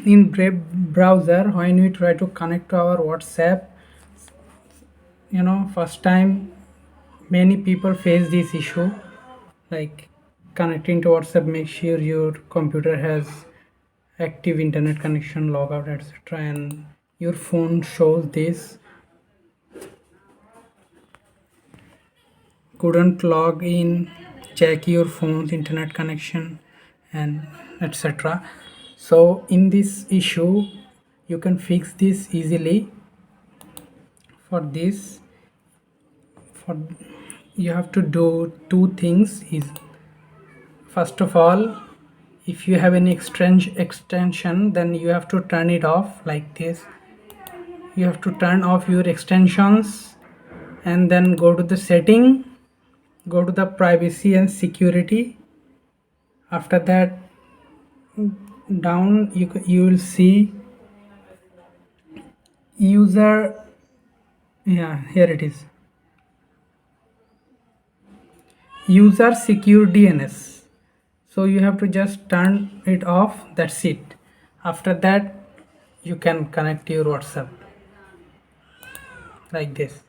in Brave browser, when we try to connect to our WhatsApp, first time many people face this issue, like connecting to WhatsApp. Make sure your computer has active internet connection, logout, etc., and your phone shows this couldn't log in, check your phone's internet connection, and etc. So in this issue you can fix this easily. For this, for you have to do two things. Is first of all, if you have any extension, then you have to turn it off like this. You have to turn off your extensions and then go to the setting, go to the privacy and security. After that, down you will see user, here it is, user secure DNS. So you have to just turn it off, that's it. After that you can connect your WhatsApp like this.